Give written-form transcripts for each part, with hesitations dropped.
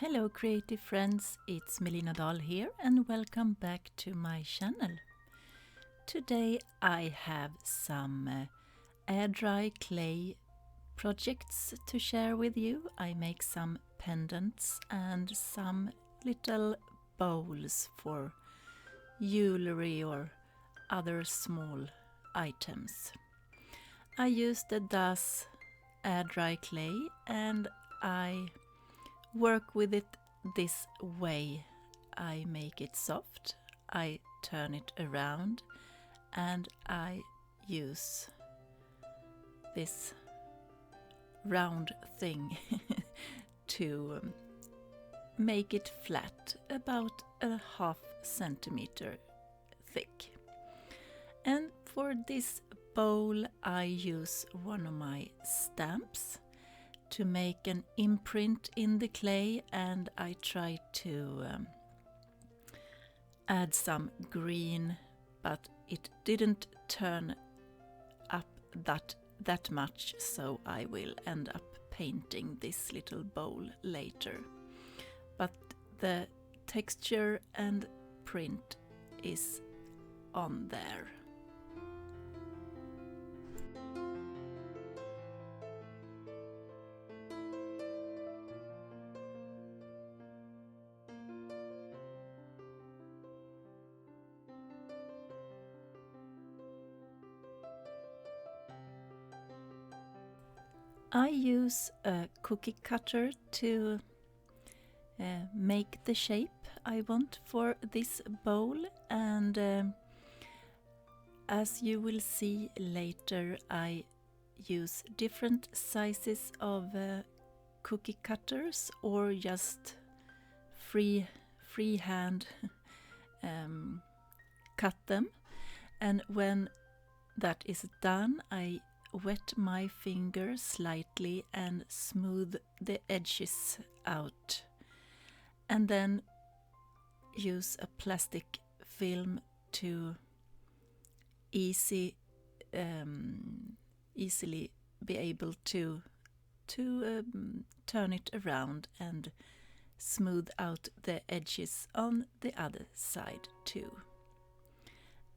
Hello creative friends, it's Melina here and welcome back to my channel. Today I have some air dry clay projects to share with you. I make some pendants and some little bowls for jewelry or other small items. I used the DAS air dry clay and I work with it this way. I make it soft, I turn it around and I use this round thing to make it flat, about a half centimeter thick. And for this bowl I use one of my stamps to make an imprint in the clay, and I try to add some green, but it didn't turn up that much, so I will end up painting this little bowl later. But the texture and print is on there. I use a cookie cutter to make the shape I want for this bowl, and as you will see later I use different sizes of cookie cutters or just freehand cut them, and when that is done I wet my finger slightly and smooth the edges out, and then use a plastic film to easily be able to turn it around and smooth out the edges on the other side too.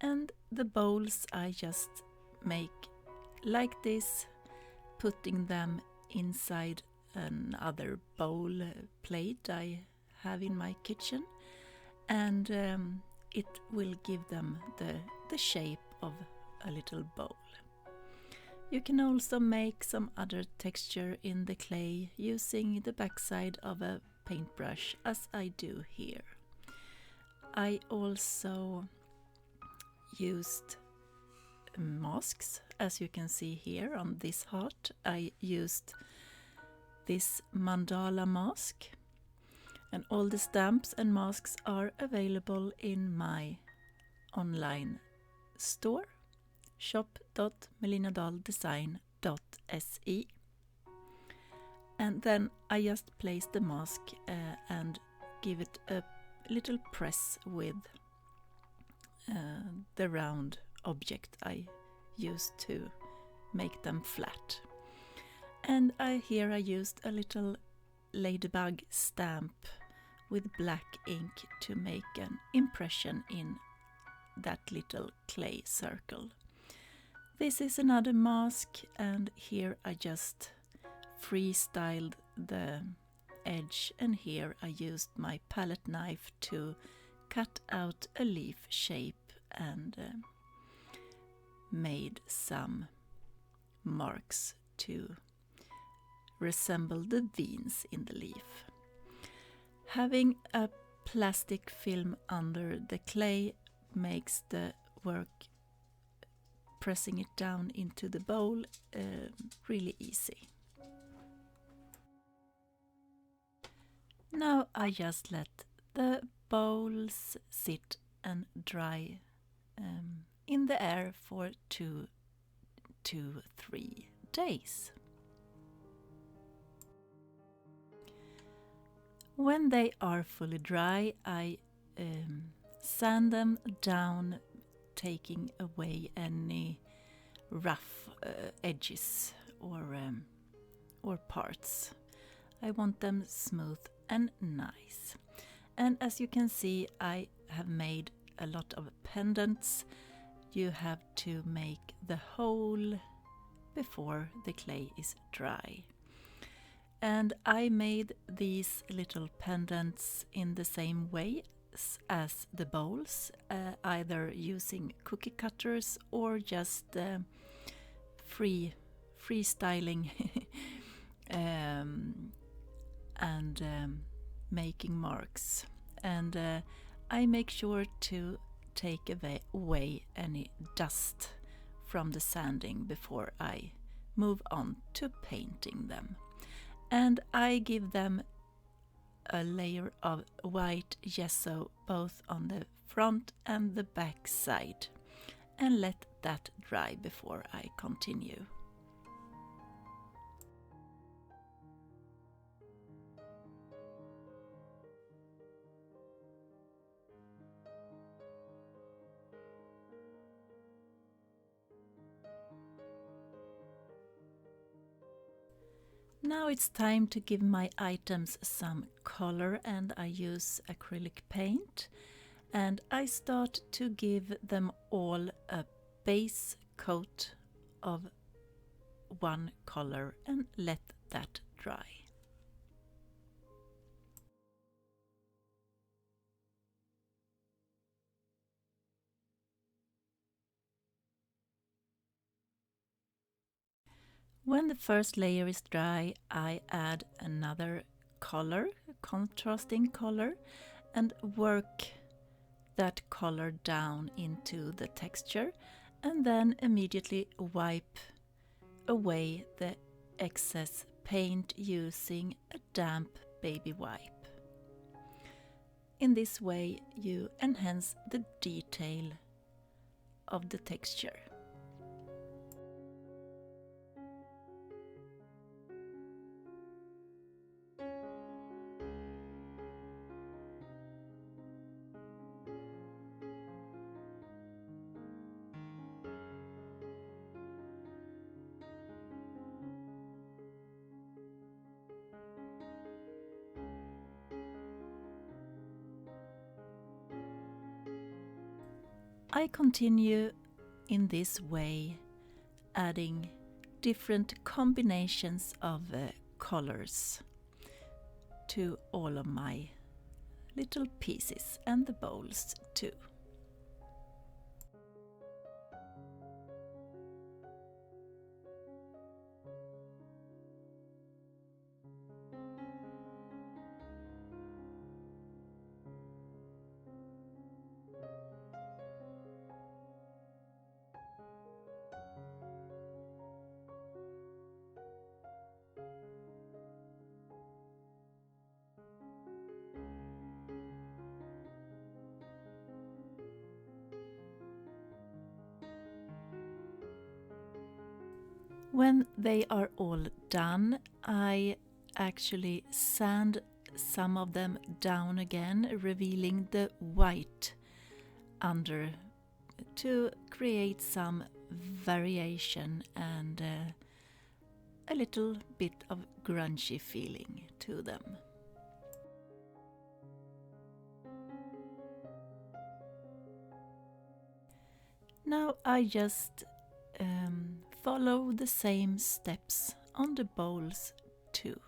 And the bowls I just make like this, putting them inside another bowl plate I have in my kitchen, and it will give them the shape of a little bowl. You can also make some other texture in the clay using the backside of a paintbrush, as I do here. I also used masks, as you can see here on this heart. I used this mandala mask, and all the stamps and masks are available in my online store, shop.melinadaldesign.se. and then I just place the mask and give it a little press with the round object I used to make them flat. And here I used a little ladybug stamp with black ink to make an impression in that little clay circle. This is another mask, and here I just freestyled the edge, and here I used my palette knife to cut out a leaf shape and made some marks to resemble the veins in the leaf. Having a plastic film under the clay makes the work pressing it down into the bowl really easy. Now I just let the bowls sit and dry in the air for 2 to 3 days. When they are fully dry, I sand them down, taking away any rough edges or parts. I want them smooth and nice. And as you can see, I have made a lot of pendants. You have to make the hole before the clay is dry. And I made these little pendants in the same way as the bowls, either using cookie cutters or just freestyling and making marks. And I make sure to take away any dust from the sanding before I move on to painting them. And I give them a layer of white gesso both on the front and the back side, and let that dry before I continue. Now it's time to give my items some color, and I use acrylic paint, and I start to give them all a base coat of one color and let that dry. When the first layer is dry, I add another color, contrasting color, and work that color down into the texture, and then immediately wipe away the excess paint using a damp baby wipe. In this way you enhance the detail of the texture. I continue in this way, adding different combinations of colors to all of my little pieces, and the bowls too. When they are all done, I actually sand some of them down again, revealing the white under to create some variation and a little bit of grungy feeling to them. Now I just follow the same steps on the bowls too.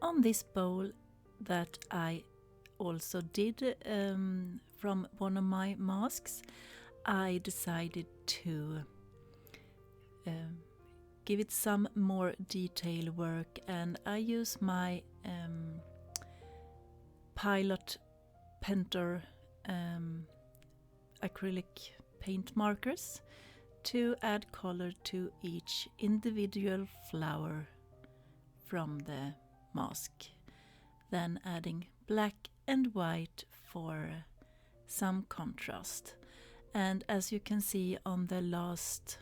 on this bowl that I also did from one of my masks, I decided to give it some more detail work, and I use my Pilot Pentor acrylic paint markers to add color to each individual flower from the mask, then adding black and white for some contrast. And as you can see on the last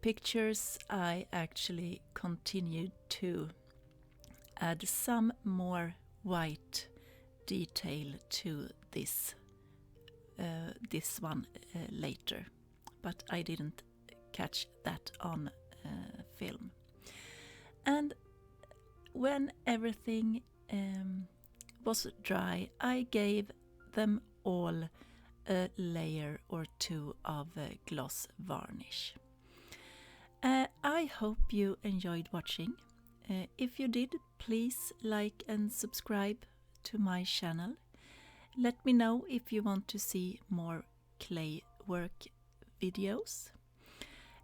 pictures, I actually continued to add some more white detail to this one later, but I didn't catch that on film. And when everything was dry, I gave them all a layer or two of gloss varnish. I hope you enjoyed watching. If you did, please like and subscribe to my channel. Let me know if you want to see more clay work videos.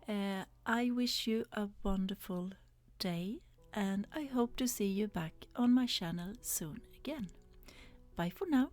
I wish you a wonderful day, and I hope to see you back on my channel soon again. Bye for now.